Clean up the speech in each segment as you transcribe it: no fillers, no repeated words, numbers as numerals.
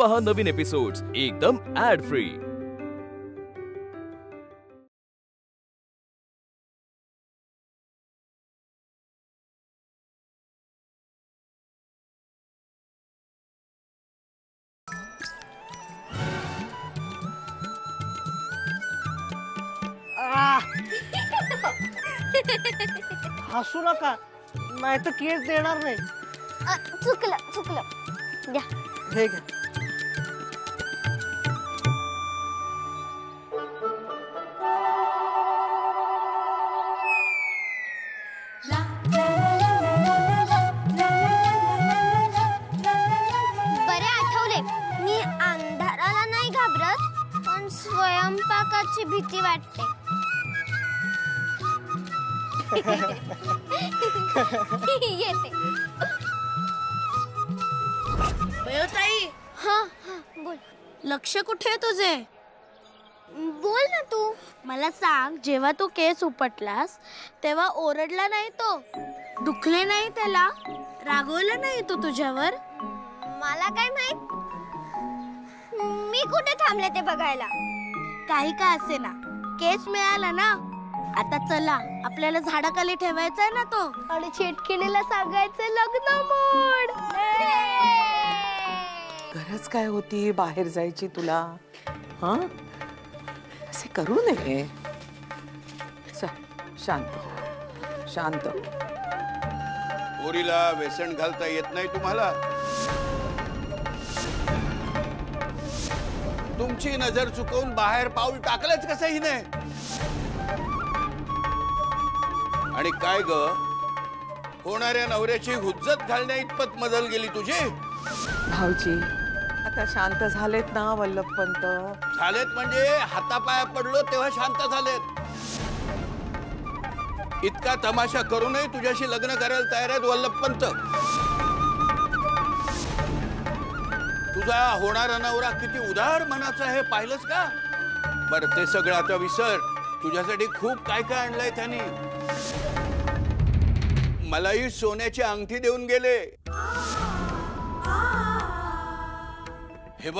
पहा नवीन एपिसोड्स एकदम add free. हसू नका, नाही तर केस देणार नाही। चुकलं चुकलं, द्या। हे घ्या। बरे आठवले, मी अंधाराला नाही घाबरत, पण स्वयंपाकाची भीती वाटते। येते। ताई, हाँ हाँ बोल। लक्ष कुठे आहे तुझे? बोल ना तू। मला सांग, जेव्हा तू केस उपटलास तेव्हा ओरडला नाही तो, दुखले नाही त्याला, रागवला नाही तो तुझ्यावर? मला काय माहित, मी कुठे थांबले ते बघायला। काही का असे ना, केस मिळाला ना। आता चला, आपल्याला झाडाखाली ठेवायचंय ना तो, आणि चेटकिणीला सांगायचं लग्न मोड। गरज काय होती बाहेर जायची तुला? हाँ, असे करू नये। शांत शांत। पोरीला व्यसन घालता येत नाही तुम्हाला? तुमची नजर चुकवून बाहेर पाऊल टाकलंच कसं हिने? आणि काय ग, होणाऱ्या नवऱ्याची हुज्जत घालण्या इतपत मजल गेली तुझी? भाऊजी, आता शांत झालेत ना वल्लभपंत? झालेत म्हणजे हातापाया पडलो तेव्हा शांत झालेत। इतका तमाशा करूनही तुझ्याशी लग्न करायला तयार आहेत वल्लभपंत। तुझा होणारा नवरा किती उदार मनाचा आहे पाहिलंस का? बरं, ते सगळं आता विसर। तुझ्यासाठी खूप काय काय आणलंय त्यांनी। मलाही सोन्याची अंगठी देऊन गेले। हे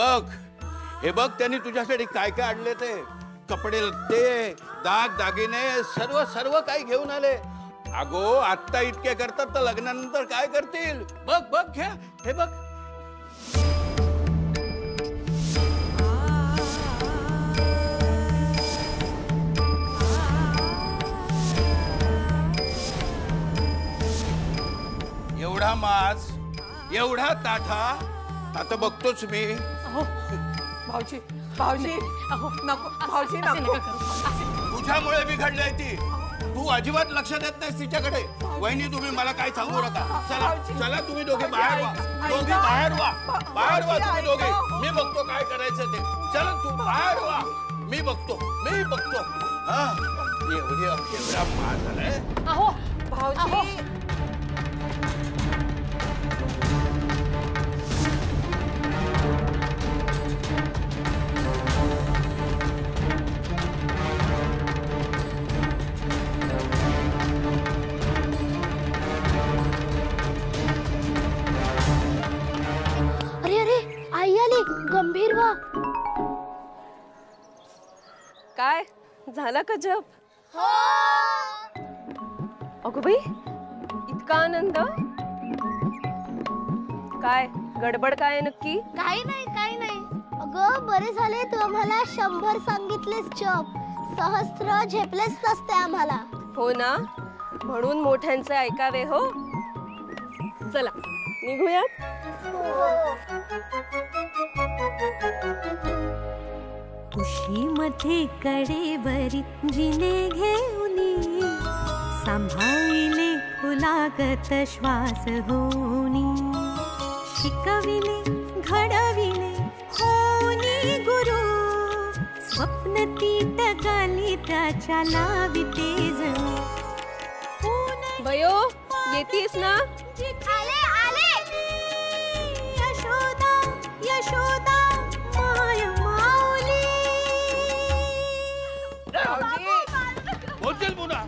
बघ त्यांनी तुझ्यासाठी काय काय आणले ते। कपडे लत्ते, दाग दागिने, सर्व सर्व काही घेऊन आले। अगो, आत्ता इतके करतात तर लग्नानंतर काय करतील? बघ बघ, घ्या, हे बघ। एवढा मास, एवढा ताठा, आता बघतोच मी। भाऊजी भाऊजी, नको भाऊजी, नको। तुझ्यामुळे बिघडली ती। तू अजिबात लक्ष देत नाहीस तिच्याकडे। वहिनी, तुम्ही मला काय सांगू नका। चला चला, तुम्ही दोघे बाहेर व्हा, दोघे बाहेर व्हा, बाहेर व्हा तुम्ही दोघे। मी बघतो काय करायचं ते। चला तू बाहेर व्हा, मी बघतो। हा, एवढा मार झालाय। अहो भाऊजी, गंभीर व्हा। काय झाला का जप? हो। अगो बाई, इतका आनंद? काय गडबड काय नक्की? काही नाही। अगं, बरे झाले तू आम्हाला 100 सांगितलेस जप, सहस्त्र झेपलेस नसते आम्हाला। हो ना, म्हणून मोठ्यांचे ऐकावे हो। चला निघूयात। उशीमध्ये कडेवरी जिने घेऊनी, सांभाळिले फुलागत श्वास होनी, शिकविले घडविले होनी गुरु, स्वप्न तीत गाली त्याच्या लाविते जणू। बयो, येतीस ना? आले। यशोदा माय माऊली। बोलचल मुना,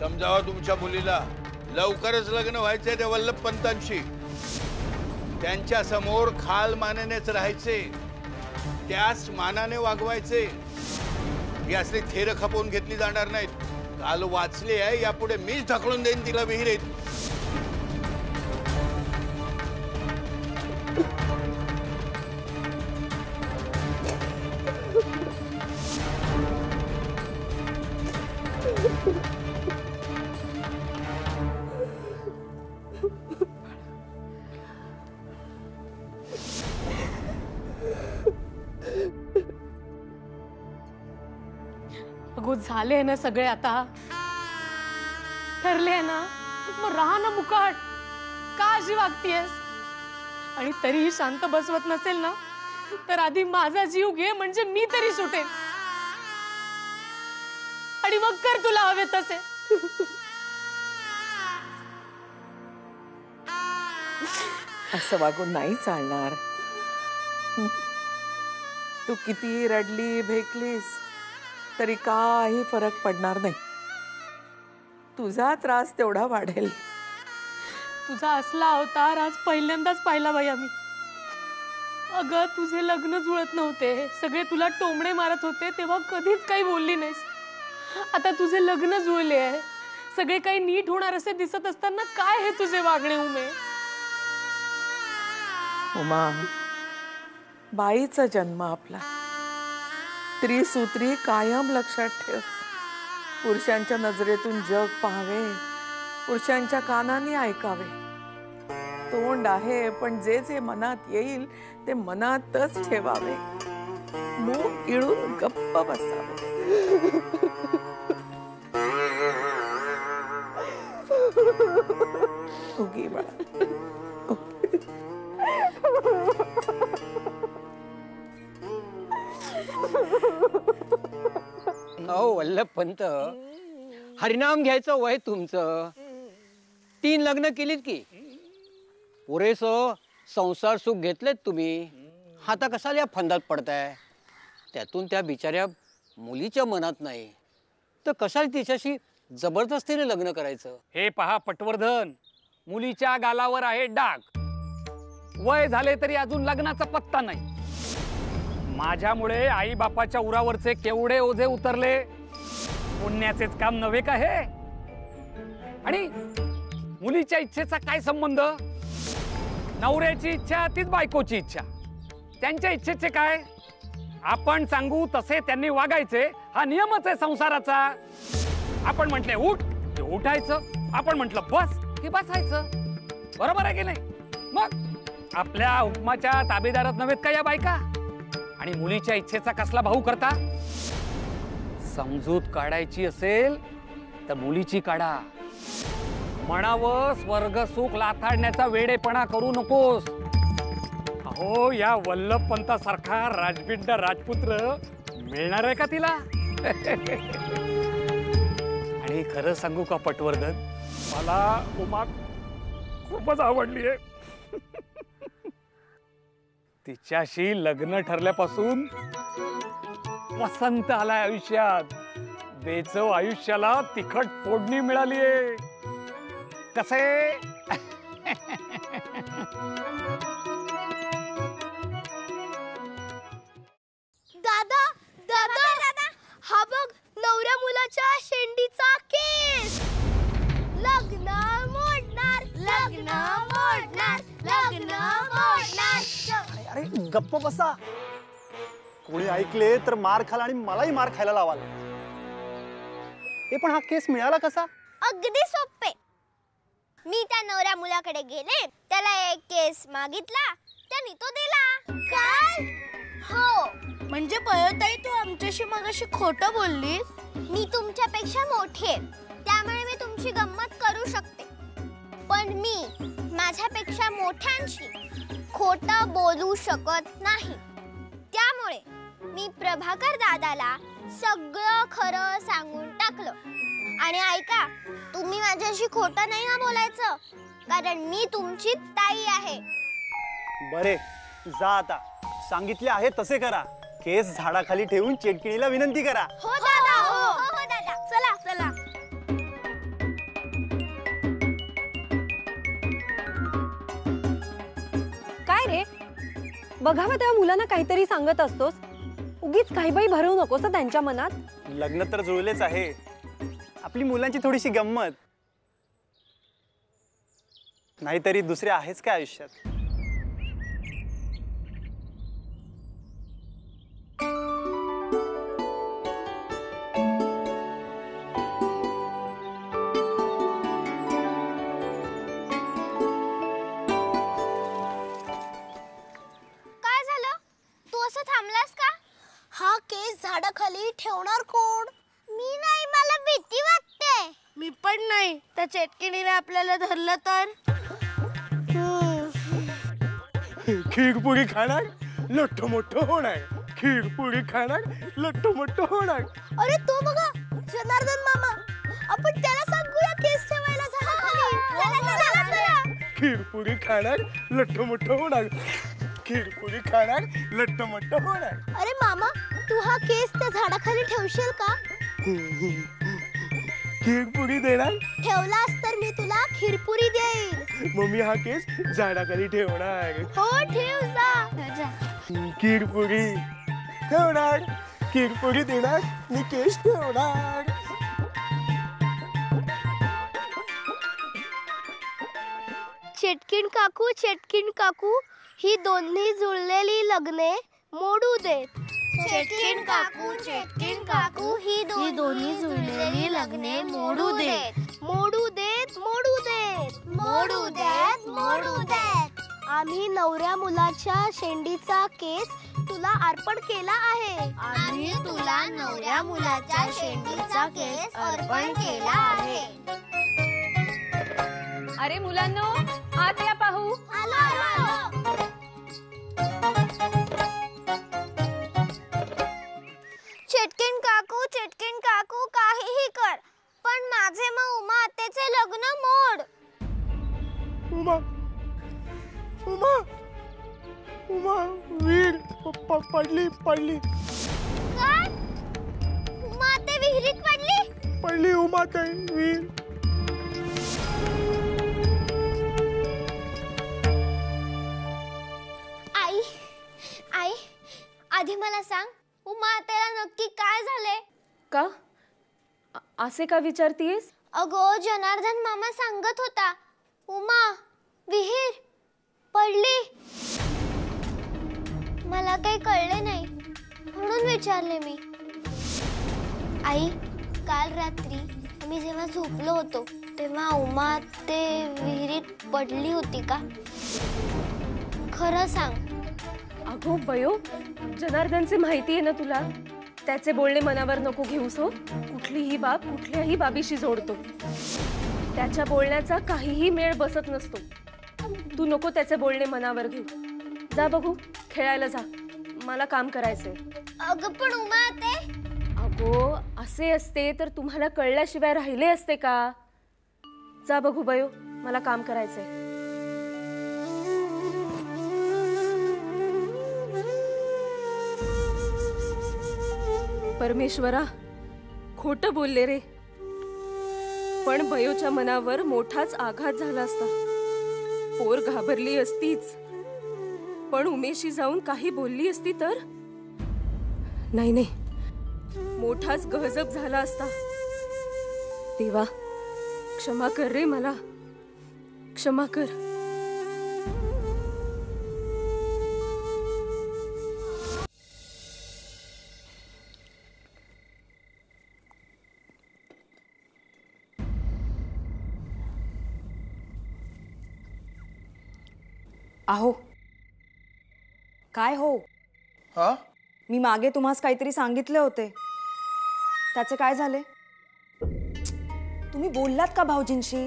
समजावा तुमच्या मुलीला, लवकरच लग्न व्हायचंय त्या वल्लभ पंतांशी. त्यांच्या समोर खाल मानेनेच राहायचे, त्याच मानाने वागवायचे. ही असली थेर खपवून घेतली जाणार नाहीत. काल वाचली आहे, यापुढे मीच ढकलून देईन तिला विहिरीत. अगो झाले ना सगळे, आता ठरले ना, मग राहा ना मुकाट. का अशी वागतीयस? आणि तरीही शांत बसवत नसेल ना, तर आधी माझा जीव घे, म्हणजे मी तरी सुटेन. आणि मग कर तुला हवे तसे. असं वागून नाही चालणार. तू किती रडली भेकलीस तरी काही फरक पडणार नाही. तुझा त्रास तेवढा वाढेल. तुझा असला अवतार आज पहिल्यांदाच पाहिला बाई आम्ही. अगं तुझे लग्न जुळत नव्हते, सगळे तुला टोमणे मारत होते, तेव्हा कधीच काही बोलली नाहीस. आता तुझे लग्न जुळले आहे, सगळे काही नीट होणार असे दिसत असताना काय हे तुझे वागणे उमे? उमा, बाईचा जन्म आपला. त्रिसूत्री कायम लक्षात ठेव. पुरुषांच्या नजरेतून जग पाहावे, पुरुषांच्या कानाने ऐकावे. तोंड आहे, पण जे जे मनात येईल ते मनातच ठेवावे. मूग गिळून गप्प बसावे. उगी बाळा. अहो वल्लभ पंत, हरिनाम घ्यायचं वय तुमचं. 3 लग्न केलीत की, पुरेसं संसार सुख घेतलेत तुम्ही. आता कशाला या फंदात पडताय? त्यातून त्या बिचाऱ्या मुलीच्या मनात नाही, तर कशाला तिच्याशी जबरदस्तीने लग्न करायचं? हे पहा पटवर्धन, मुलीच्या गालावर आहे डाग. वय झाले तरी अजून लग्नाचा पत्ता नाही. माझ्यामुळे आई बापाच्या उरावरचे केवढे ओझे उतरले. पुण्याचेच काम नव्हे का हे? आणि मुलीच्या इच्छेचा काय संबंध? नवऱ्याची इच्छा तीच बायकोची इच्छा. त्यांच्या इच्छेचे काय? आपण सांगू तसे त्यांनी वागायचे, हा नियमच आहे संसाराचा. आपण म्हटले उठ की उठायचं, आपण म्हटलं बस की बसायचं. बरोबर आहे की नाही? मग आपल्या हुकमाच्या ताबेदारात नव्हेत का या बायका? आणि मुलीच्या इच्छेचा कसला भाऊ करता? समजूत काढायची असेल तर मुलीची काढा. म्हणावं स्वर्ग सुख लाथाडण्याचा वेडेपणा करू नकोस. अहो या वल्लभ पंतासारखा राजबिंड राजपुत्र मिळणार आहे का तिला? आणि खरं सांगू का पटवर्धन, मला उमा खूपच आवडली आहे. तिच्याशी लग्न ठरल्यापासून वसंत आलाय आयुष्यात. बेचव आयुष्याला तिखट फोडणी मिळालीये. कसे दादा दादा दादा, हा बघ नवऱ्या मुलाच्या शेंडीचा केस. लग्न मोडणार, लग्न मोडणार, लग्न मोडणार. अरे गप्प बसा. कोणी ऐकले तर मार खाल आणि मलाही मार खायला लावाल. हे पण हा केस मिळाला कसा? अगदी सोपे. मी त्या नवऱ्या मुलाकडे गेले, त्याला एक केस मागितला, त्याने तो दिला. काय? हो. म्हणजे पयोताई तू आमच्याशी मगाशी खोटं बोललीस? मी तुमच्यापेक्षा मोठी आहे, त्यामुळे मी तुमची गंमत करू शकते. पण मी माझ्यापेक्षा मोठ्यांशी खोटं बोलू शकत नाही. त्यामुळे मी प्रभाकर दादाला सगळं खरं सांगून टाकलं. आणि ऐका, तुम्ही माझ्याशी खोटं नाही ना बोलायचं, कारण मी तुमची ताई आहे. बरे जा आता. सांगितले आहे तसे करा. केस झाडाखाली ठेवून चेटकिणीला विनंती करा. हो दादा. हो दादा. चला चला. बघावं तेव्हा मुलांना काहीतरी सांगत असतोस. उगीच काही बाई भरवू नकोस त्यांच्या मनात. लग्न तर जुळलेच आहे, आपली मुलांची थोडीशी गंमत. नाहीतरी दुसरे आहेच काय आयुष्यात. काय झालं? तू असं थांबलास का? हा केस झाडाखाली ठेवणार कोण? मी नाही, मला भीती वाटते. मी पण नाही. त्या चेटकिणीने आपल्याला धरलं तर? खीरपुरी खाणार लठ्ठ मोठं होणार. खीरपुरी खाणार लठ्ठ मोठं होणार. अरे तो बघा, जनार्दन मामा. आपण त्याला सांगूया केस ठेवायला झाडाखाली. खीरपुरी खाणार लठ्ठ मोठं होणार. खीरपुरी खाणार लठ्ठ मोठं होणार. अरे मामा, तू हा केस त्या झाडाखाली ठेवशील का? खीरपुरी देणार. ठेवलास तर मी तुला खीरपुरी देईन. मग मी हा केस झाडाखाली ठेवणार. हो, ठेव जा. खीरपुरी ठेवणार. खीरपुरी देणार, मी केस ठेवणार. चेटकिन काकू, ही दोन्ही जुळलेली लग्ने मोडू देत. चेटकिन काकू, ही दोन्ही जुळलेली लग्ने मोडू देत. मोडू देत. मोडू देत. आम्ही नवऱ्या मुलाच्या शेंडीचा केस तुला अर्पण केला आहे. आम्ही तुला नवऱ्या मुलाच्या शेंडीचा केस अर्पण केला आहे. अरे मुलांनो, आत या पाहू. चेटकिन काकू, काहीही कर, पण माझे मग उमा आत्याचे लग्न मोड. उमा वीर पडली. काय? उमा आत्या विहिरीत पडली? उमा ताई वीर. आई, आधी मला सांग, उमा आत्याला नक्की काय झाले? का? असे का विचारतीयस? अगो, जनार्दन मामा सांगत होता, उमा विहीर पडली. मला काही कळले नाही म्हणून विचारले मी. आई, काल रात्री आम्ही जेव्हा झोपलो होतो तेव्हा उमा ते विहिरीत पडली होती का? खरं सांग. अगो बयो, जनार्दनचे माहिती आहे ना तुला. त्याचे बोलणे मनावर नको घेऊस हो. कुठलीही बाब कुठल्याही बाबीशी जोडतो. त्याच्या बोलण्याचा काहीही मेळ बसत नसतो. तू नको त्याचे बोलणे मनावर घेऊ. जा बघू, खेळायला जा. मला काम करायचंय. अगं पण उमा आते. अगो, असे असते तर तुम्हाला कळल्याशिवाय राहिले असते का? जा बघू बयो, मला काम करायचंय. परमेश्वरा, खोटं बोलले रे. पण बयोच्या मनावर मोठाच आघात झाला असता. पोर घाबरली असतीच, पण उमेशी जाऊन काही बोलली असती तर? नाही, मोठाच गहजब झाला असता. देवा, क्षमा कर रे मला, क्षमा कर. आहो, काय हो? मी मागे तुम्हास काहीतरी सांगितले होते, त्याचे काय झाले? तुम्ही बोललात का भाऊजींशी?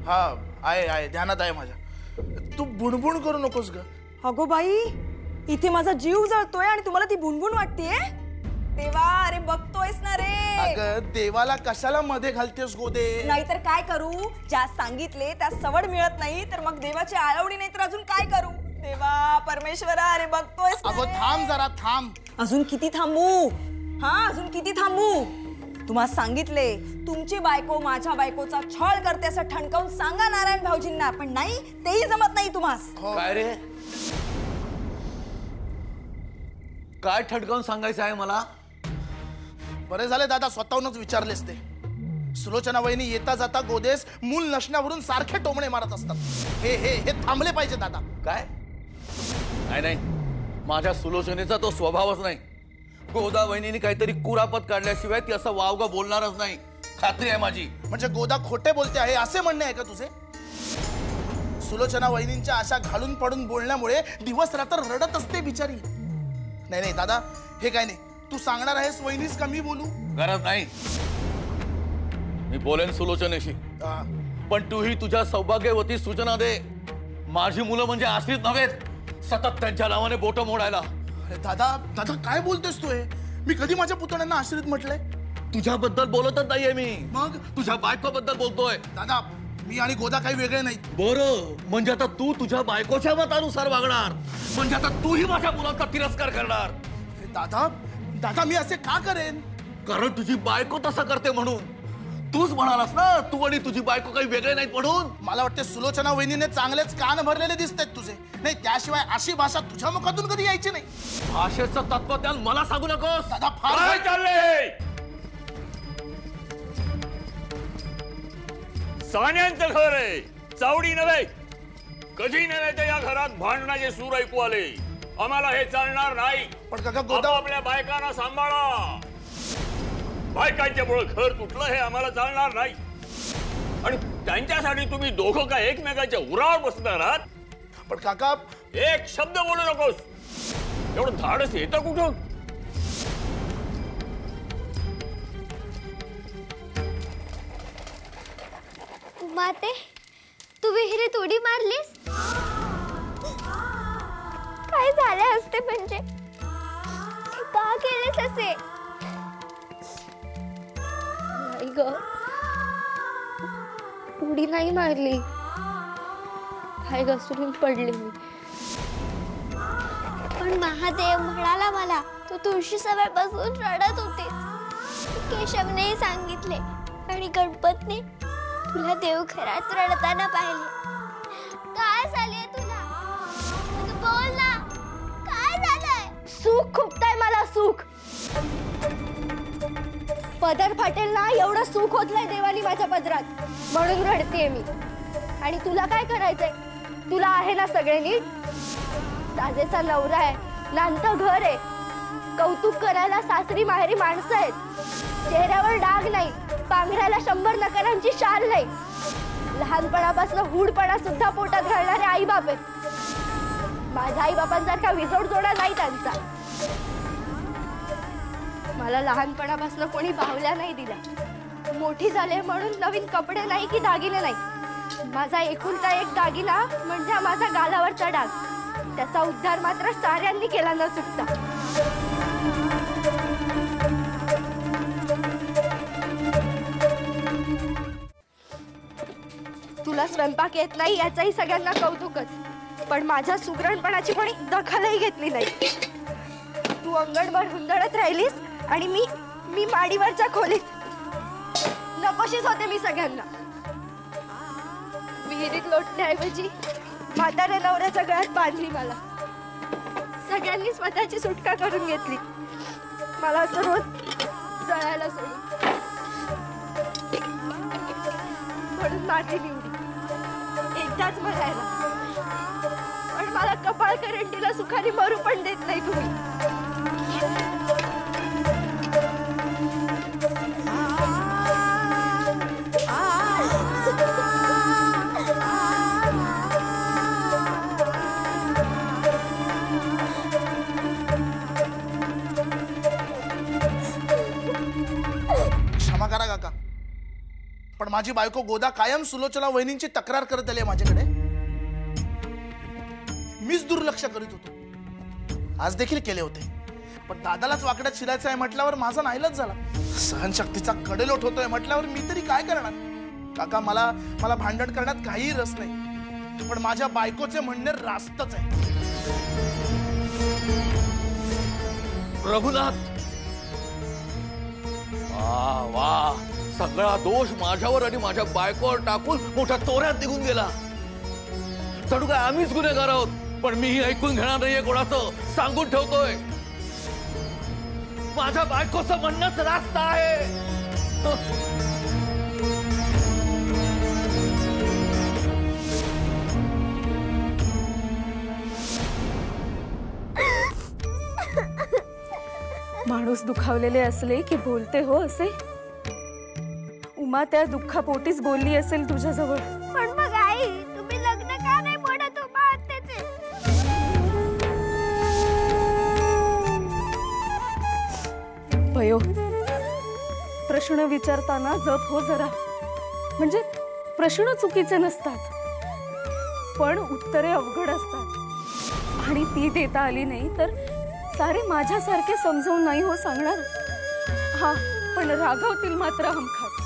हा, आहे ध्यानात आहे माझ्या. तू बुणबुण करू नकोस ग. अगो बाई, इथे माझा जीव जळतोय आणि तुम्हाला ती बुणबुण वाटतेय? देवा, अरे बघतोयस ना रे. अगं, देवाला कशाला मध्ये घालतेस गोदे? नाहीतर काय करू? ज्या सांगितले त्या सवड मिळत नाही तर मग देवाची आळवणी नाही तर अजून काय करू? देवा, परमेश्वरा, अरे बघतोयस ना. अगं थांब जरा, थांब. अजून किती थांबू? अजून किती थांबू? तुम्हाला सांगितले, तुमची बायको माझ्या बायकोचा छळ करते असं ठणकावून सांगा नारायण भाऊजींना. पण नाही, तेही जमत नाही तुम्हास. काय रे? काय ठणकावून सांगायचं आहे मला? बरे झाले दादा स्वतःहूनच विचारलेस ते. सुलोचना वहिनी येता जाता गोदेस मूल नसण्यावरून सारखे टोमणे मारत असतात. हे हे हे थांबले पाहिजे दादा. काय? नाही नाही, माझ्या सुलोचनेचा तो स्वभावच नाही. गोदा वहिनीने काहीतरी कुरापत काढल्याशिवाय ती असं वावगा बोलणारच नाही, खात्री आहे माझी. म्हणजे गोदा खोटे बोलते आहे असे म्हणणे आहे का तुझे? सुलोचना वहिनींच्या अशा घालून पडून बोलण्यामुळे दिवस रात्र रडत असते बिचारी. नाही नाही दादा, हे काय नाही. तू सांगणार आहेस वहिनीस का मी बोलू? गरज नाही, मी बोलेन सुलोचनेशी. पण तूही तुझ्या सौभाग्यवती सूचना दे. माझी मुलं म्हणजे आश्रित नव्हेत, सतत त्यांच्या नावाने बोट मोडायला. अरे दादा दादा काय बोलतोस तू? मी कधी माझ्या पुतण्यांना आश्रित म्हटलंय? तुझ्याबद्दल बोलतच नाहीये मी. मग तुझ्या बायकोबद्दल बोलतोय. दादा मी आणि गोदा काही वेगळे नाहीत. बरं, म्हणजे आता तू तुझ्या बायकोच्या मतानुसार वागणार, म्हणजे आता तूही माझ्या मुलांचा तिरस्कार करणार. दादा दादा मी असे का करेन? कारण तुझी बायको तसं करते म्हणून. तूच म्हणालास ना तू आणि तुझी बायको काही वेगळे नाहीत म्हणून. मला वाटते सुलोचना वहिनीने चांगलेच कान भरलेले दिसतात तुझे. नाही त्याशिवाय अशी भाषा तुझ्या मुखातून कधी यायची नाही. भाषेचं तत्वज्ञान मला सांगू नकोस. दादा फार काय चाललंय? सान्यांचं घर आहे, चावडी नव्हे. कधी नव्हे तर या घरात भांडणाचे सूर ऐकू आले. आम्हाला हे चालणार नाही. पण काका गोदा आपल्या बायकांना सांभाळा. बायकांच्यामुळे घर तुटलं हे आम्हाला चालणार नाही. आणि त्यांच्यासाठी तुम्ही दोघं काय एकमेकांच्या उरावर बसणार आहात? पण काका एक शब्द बोलू नकोस. एवढं धाडस येतं कुठून? माते तू विहिरीत उडी मारलीस? काय झाले असते म्हणजे? का केलेस असे? नाही ग, उडी नाही मारली. काय घसरून पडले मी. पण महादेव म्हणाला मला तू तुळशी सवय बसून रडत होतीस. केशवने सांगितले आणि गणपतने तुला देवघरात रडताना पाहिले. काय झाले तुला? तू बोल ना, काय झालंय? सुख खूपताय मला, सुख. पदर फाटेल ना एवढं सुख होतलंय देवानी माझ्या पदरात, म्हणून रडतेय मी. आणि तुला काय करायचंय? तुला आहे ना सगळे नीट. साजेचा नवरा आहे, नांतं घर आहे, कौतुक करायला सासरी माहेरी माणसं आहेत, चेहऱ्यावर डाग नाही, पांघरायला 100 नकारांची शाल नाही, लहानपणापासून हुडपणा सुद्धा पोटात घालणारे आई बाप आहेत. माझ्या आई बापांसारखा विजोड जोडा नाही त्यांचा. मला लहानपणापासून कोणी बाहुल्या नाही दिल्या. मोठी झाले म्हणून नवीन कपडे नाही की दागिने नाही. माझा एकुलता एक दागिना म्हणजे माझा गालावरचा डाग. त्याचा उद्धार मात्र साऱ्यांनी केला न चुकता. तुला स्वयंपाक येत नाही याचंही सगळ्यांना कौतुकच, पण माझ्या सुगरणपणाची कोणी दखलही घेतली नाही. तू अंगणभर हुंदडत राहिलीस आणि मी माडीवरच्या खोलीत नकोशीच होते मी सगळ्यांना. विहिरीत लोटण्याऐवजी म्हाताऱ्या नवऱ्याच्या गळ्यात बांधली मला. सगळ्यांनी स्वतःची सुटका करून घेतली. मला असं रोज जळायला सोडून, म्हणून मागे निवडी एकदाच मरायला. पण मला कपाळ करंटीला सुखाने मरू पण देत नाही तुम्ही. क्षमा करा काका, पण माझी बायको गोदा कायम सुलोचना वहिनींची तक्रार करत आली माझ्याकडे. मीच दुर्लक्ष करीत होतो. आज देखील केले होते, पण दादालाच वाकड्यात शिरायचं आहे म्हटल्यावर माझा नाईलाज झाला. सहनशक्तीचा कडेलोट होतोय म्हटल्यावर मी तरी काय करणार? काका मला भांडण करण्यात काहीही रस नाही, पण माझ्या बायकोचे म्हणणे रास्तच आहे. रघुनाथ, वा, सगळा दोष माझ्यावर आणि माझ्या बायकोवर टाकून मोठ्या तोऱ्यात निघून गेला. जणू काय आम्हीच गुन्हेगार आहोत. पण मीही ऐकून घेणार नाहीये कोणाचं, सांगून ठेवतोय. माझ्या बायकोचं म्हणणंच रास्त आहे. माणूस दुखावलेले असले की बोलते हो असे. उमा त्या दुःखापोटीच बोलली असेल तुझ्याजवळ. पण मग आई तुम्ही लग्न का नाही बोलत उमा आत्याचे? भयो, प्रश्न विचारताना जप हो जरा. म्हणजे प्रश्न चुकीचे नसतात पण उत्तरे अवघड असतात आणि ती देता आली नाही तर सारे माझ्यासारखे समजावून नाही हो सांगणार. हा पण रागवतील मात्र हमखास.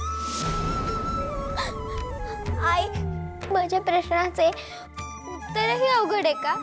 आई माझ्या प्रश्नाचे उत्तरही अवघड आहे का?